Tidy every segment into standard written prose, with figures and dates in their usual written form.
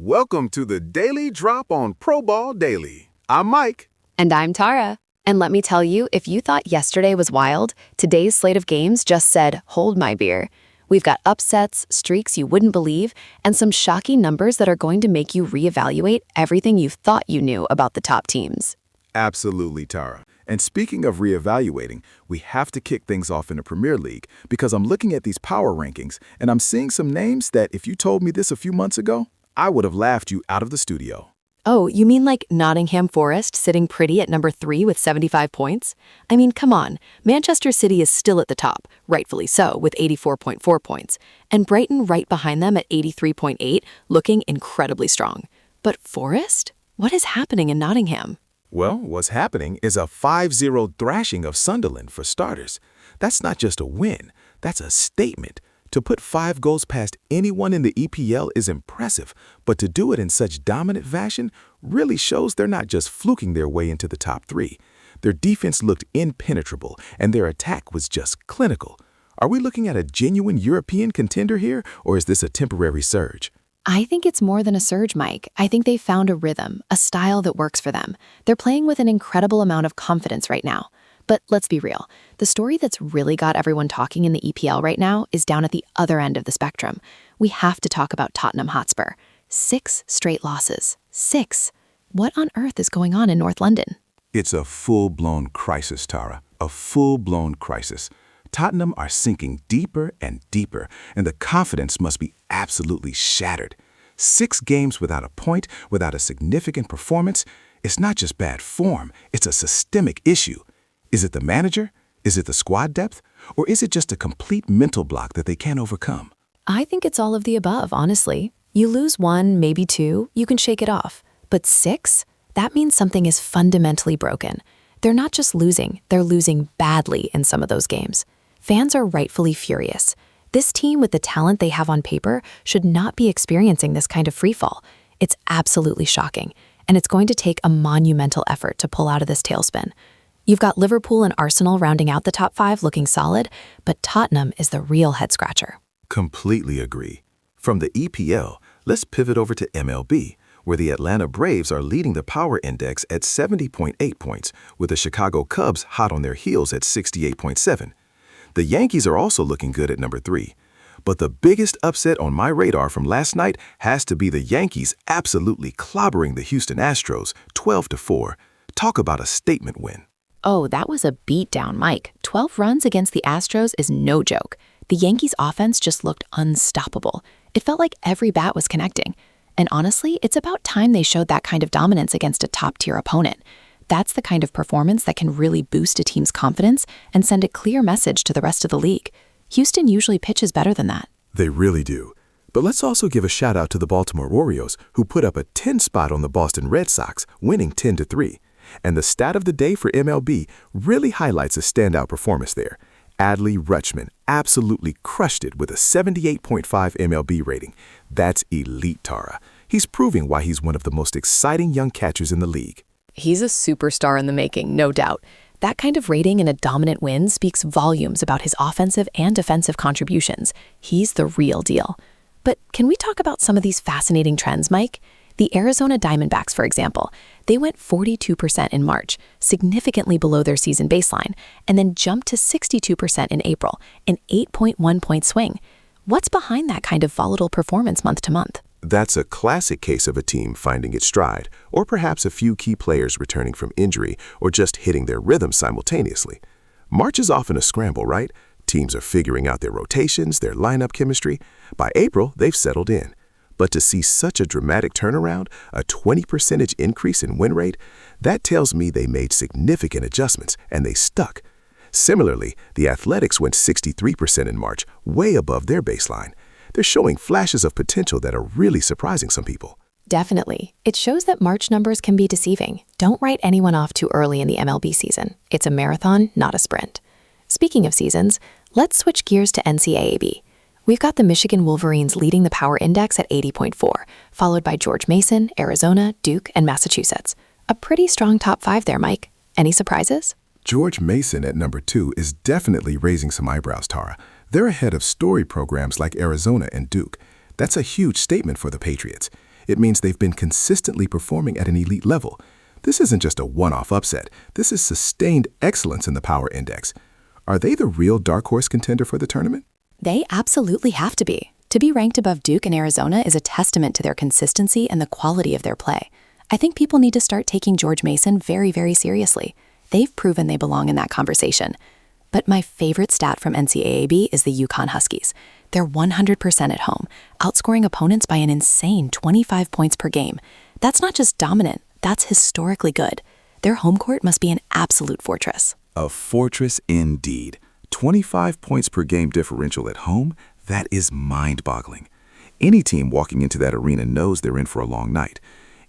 Welcome to the Daily Drop on Pro Ball Daily. I'm Mike. And I'm Tara. And let me tell you, if you thought yesterday was wild, today's slate of games just said, hold my beer. We've got upsets, streaks you wouldn't believe, and some shocking numbers that are going to make you reevaluate everything you thought you knew about the top teams. Absolutely, Tara. And speaking of reevaluating, we have to kick things off in the Premier League because I'm looking at these power rankings and I'm seeing some names that if you told me this a few months ago, I would have laughed you out of the studio. Oh, you mean like Nottingham Forest sitting pretty at number 3 with 75 points? I mean, come on. Manchester City is still at the top, rightfully so, with 84.4 points. And Brighton right behind them at 83.8, looking incredibly strong. But Forest? What is happening in Nottingham? Well, what's happening is a 5-0 thrashing of Sunderland for starters. That's not just a win, that's a statement. To put 5 goals past anyone in the EPL is impressive, but to do it in such dominant fashion really shows they're not just fluking their way into the top 3. Their defense looked impenetrable, and their attack was just clinical. Are we looking at a genuine European contender here, or is this a temporary surge? I think it's more than a surge, Mike. I think they've found a rhythm, a style that works for them. They're playing with an incredible amount of confidence right now. But let's be real. The story that's really got everyone talking in the EPL right now is down at the other end of the spectrum. We have to talk about Tottenham Hotspur. 6 straight losses. 6. What on earth is going on in North London? It's a full-blown crisis, Tara. A full-blown crisis. Tottenham are sinking deeper and deeper, and the confidence must be absolutely shattered. 6 games without a point, without a significant performance. It's not just bad form, it's a systemic issue. Is it the manager? Is it the squad depth? Or is it just a complete mental block that they can't overcome? I think it's all of the above, honestly. You lose 1, maybe 2, you can shake it off. But 6? That means something is fundamentally broken. They're not just losing, they're losing badly in some of those games. Fans are rightfully furious. This team, with the talent they have on paper, should not be experiencing this kind of freefall. It's absolutely shocking, and it's going to take a monumental effort to pull out of this tailspin. You've got Liverpool and Arsenal rounding out the top 5 looking solid, but Tottenham is the real head-scratcher. Completely agree. From the EPL, let's pivot over to MLB, where the Atlanta Braves are leading the power index at 70.8 points, with the Chicago Cubs hot on their heels at 68.7. The Yankees are also looking good at number 3. But the biggest upset on my radar from last night has to be the Yankees absolutely clobbering the Houston Astros 12-4. Talk about a statement win. Oh, that was a beatdown, Mike. 12 runs against the Astros is no joke. The Yankees' offense just looked unstoppable. It felt like every bat was connecting. And honestly, it's about time they showed that kind of dominance against a top-tier opponent. That's the kind of performance that can really boost a team's confidence and send a clear message to the rest of the league. Houston usually pitches better than that. They really do. But let's also give a shout out to the Baltimore Orioles, who put up a 10 spot on the Boston Red Sox, winning 10-3. And the stat of the day for MLB really highlights a standout performance there. Adley Rutschman absolutely crushed it with a 78.5 MLB rating. That's elite, Tara. He's proving why he's one of the most exciting young catchers in the league. He's a superstar in the making, no doubt. That kind of rating in a dominant win speaks volumes about his offensive and defensive contributions. He's the real deal. But can we talk about some of these fascinating trends, Mike? The Arizona Diamondbacks, for example, they went 42% in March, significantly below their season baseline, and then jumped to 62% in April, an 8.1-point swing. What's behind that kind of volatile performance month to month? That's a classic case of a team finding its stride, or perhaps a few key players returning from injury or just hitting their rhythm simultaneously. March is often a scramble, right? Teams are figuring out their rotations, their lineup chemistry. By April, they've settled in. But to see such a dramatic turnaround, a 20% increase in win rate, that tells me they made significant adjustments and they stuck. Similarly, the Athletics went 63% in March, way above their baseline. They're showing flashes of potential that are really surprising some people. Definitely. It shows that March numbers can be deceiving. Don't write anyone off too early in the MLB season. It's a marathon, not a sprint. Speaking of seasons, let's switch gears to NCAA. We've got the Michigan Wolverines leading the power index at 80.4, followed by George Mason, Arizona, Duke, and Massachusetts. A pretty strong top 5 there, Mike. Any surprises? George Mason at number 2 is definitely raising some eyebrows, Tara. They're ahead of story programs like Arizona and Duke. That's a huge statement for the Patriots. It means they've been consistently performing at an elite level. This isn't just a one-off upset. This is sustained excellence in the power index. Are they the real dark horse contender for the tournament? They absolutely have to be. To be ranked above Duke and Arizona is a testament to their consistency and the quality of their play. I think people need to start taking George Mason very, very seriously. They've proven they belong in that conversation. But my favorite stat from NCAAB is the UConn Huskies. They're 100% at home, outscoring opponents by an insane 25 points per game. That's not just dominant, that's historically good. Their home court must be an absolute fortress. A fortress indeed. 25 points per game differential at home? That is mind-boggling. Any team walking into that arena knows they're in for a long night.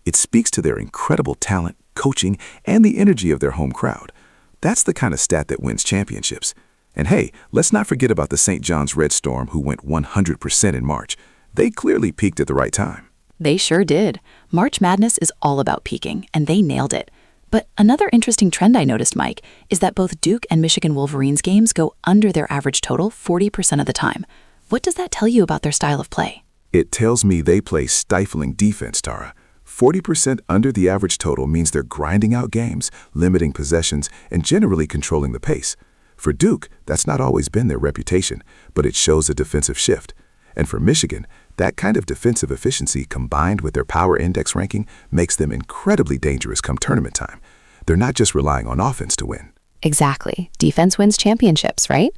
It speaks to their incredible talent, coaching, and the energy of their home crowd. That's the kind of stat that wins championships. And hey, let's not forget about the St. John's Red Storm, who went 100% in March. They clearly peaked at the right time. They sure did. March Madness is all about peaking, and they nailed it. But another interesting trend I noticed, Mike, is that both Duke and Michigan Wolverines games go under their average total 40% of the time. What does that tell you about their style of play? It tells me they play stifling defense, Tara. 40% under the average total means they're grinding out games, limiting possessions, and generally controlling the pace. For Duke, that's not always been their reputation, but it shows a defensive shift. And for Michigan, that kind of defensive efficiency combined with their power index ranking makes them incredibly dangerous come tournament time. They're not just relying on offense to win. Exactly. Defense wins championships, right?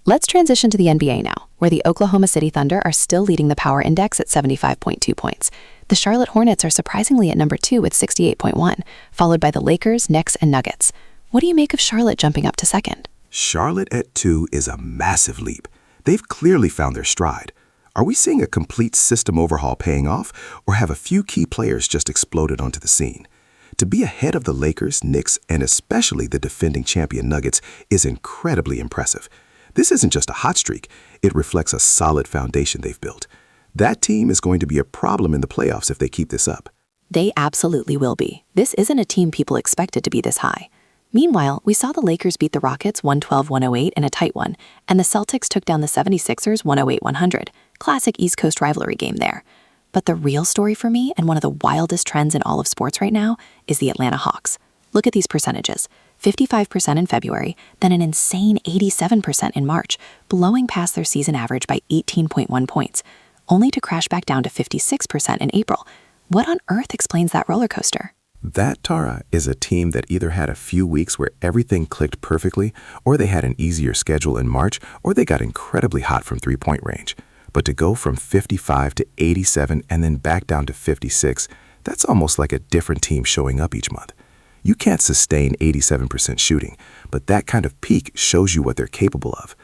Let's transition to the NBA now, where the Oklahoma City Thunder are still leading the power index at 75.2 points. The Charlotte Hornets are surprisingly at number 2 with 68.1, followed by the Lakers, Knicks, and Nuggets. What do you make of Charlotte jumping up to second? Charlotte at 2 is a massive leap. They've clearly found their stride. Are we seeing a complete system overhaul paying off, or have a few key players just exploded onto the scene? To be ahead of the Lakers, Knicks, and especially the defending champion Nuggets is incredibly impressive. This isn't just a hot streak, it reflects a solid foundation they've built. That team is going to be a problem in the playoffs if they keep this up. They absolutely will be. This isn't a team people expected to be this high. Meanwhile, we saw the Lakers beat the Rockets 112-108 in a tight one, and the Celtics took down the 76ers 108-100. Classic East Coast rivalry game there. But the real story for me, and one of the wildest trends in all of sports right now, is the Atlanta Hawks. Look at these percentages. 55% in February, then an insane 87% in March, blowing past their season average by 18.1 points, only to crash back down to 56% in April. What on earth explains that roller coaster? That, Tara, is a team that either had a few weeks where everything clicked perfectly, or they had an easier schedule in March, or they got incredibly hot from three-point range. But to go from 55 to 87 and then back down to 56, that's almost like a different team showing up each month. You can't sustain 87% shooting, but that kind of peak shows you what they're capable of.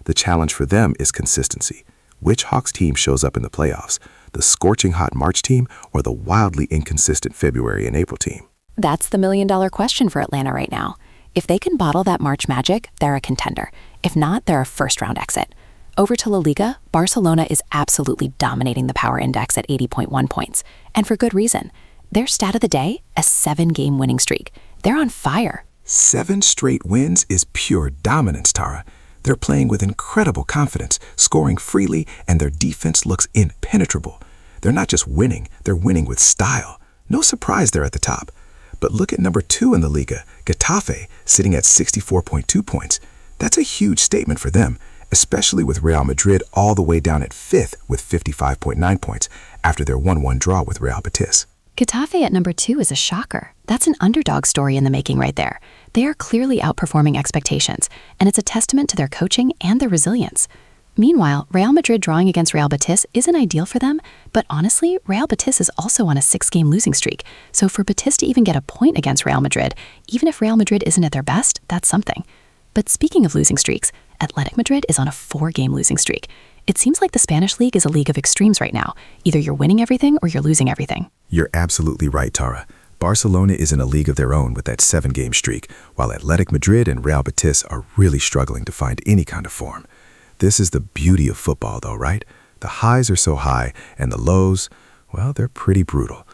The challenge for them is consistency. Which Hawks team shows up in the playoffs? The scorching hot March team or the wildly inconsistent February and April team? That's the million-dollar question for Atlanta right now. If they can bottle that March magic, they're a contender. If not, they're a first-round exit. Over to La Liga, Barcelona is absolutely dominating the power index at 80.1 points. And for good reason. Their stat of the day, a 7-game winning streak. They're on fire. 7 straight wins is pure dominance, Tara. They're playing with incredible confidence, scoring freely, and their defense looks impenetrable. They're not just winning, they're winning with style. No surprise they're at the top. But look at number 2 in the Liga, Getafe, sitting at 64.2 points. That's a huge statement for them, especially with Real Madrid all the way down at 5th with 55.9 points after their 1-1 draw with Real Betis. Getafe at number 2 is a shocker. That's an underdog story in the making right there. They are clearly outperforming expectations, and it's a testament to their coaching and their resilience. Meanwhile, Real Madrid drawing against Real Betis isn't ideal for them, but honestly, Real Betis is also on a 6-game losing streak, so for Betis to even get a point against Real Madrid, even if Real Madrid isn't at their best, that's something. But speaking of losing streaks, Athletic Madrid is on a 4-game losing streak. It seems like the Spanish league is a league of extremes right now. Either you're winning everything or you're losing everything. You're absolutely right, Tara. Barcelona is in a league of their own with that 7-game streak, while Athletic Madrid and Real Betis are really struggling to find any kind of form. This is the beauty of football, though, right? The highs are so high, and the lows, well, they're pretty brutal.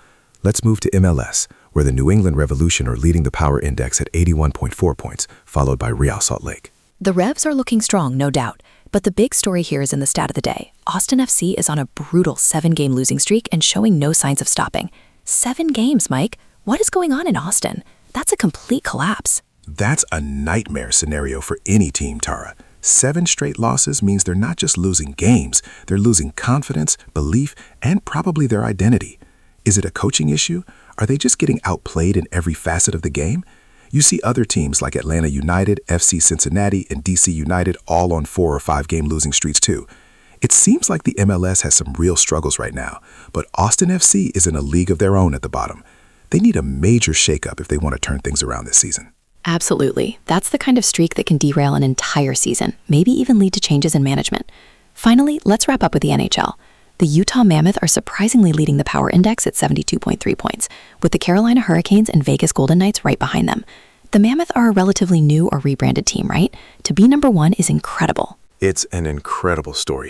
Let's move to MLS, where the New England Revolution are leading the power index at 81.4 points, followed by Real Salt Lake. The Revs are looking strong, no doubt. But the big story here is in the stat of the day. Austin FC is on a brutal 7-game losing streak and showing no signs of stopping. 7 games, Mike. What is going on in Austin? That's a complete collapse. That's a nightmare scenario for any team, Tara. 7 straight losses means they're not just losing games, they're losing confidence, belief, and probably their identity. Is it a coaching issue? Are they just getting outplayed in every facet of the game? You see other teams like Atlanta United, FC Cincinnati, and DC United all on 4 or 5 game losing streaks too. It seems like the MLS has some real struggles right now, but Austin FC is in a league of their own at the bottom. They need a major shakeup if they want to turn things around this season. Absolutely. That's the kind of streak that can derail an entire season, maybe even lead to changes in management. Finally, let's wrap up with the NHL. The Utah Mammoth are surprisingly leading the power index at 72.3 points, with the Carolina Hurricanes and Vegas Golden Knights right behind them. The Mammoth are a relatively new or rebranded team, right? To be number 1 is incredible. It's an incredible story.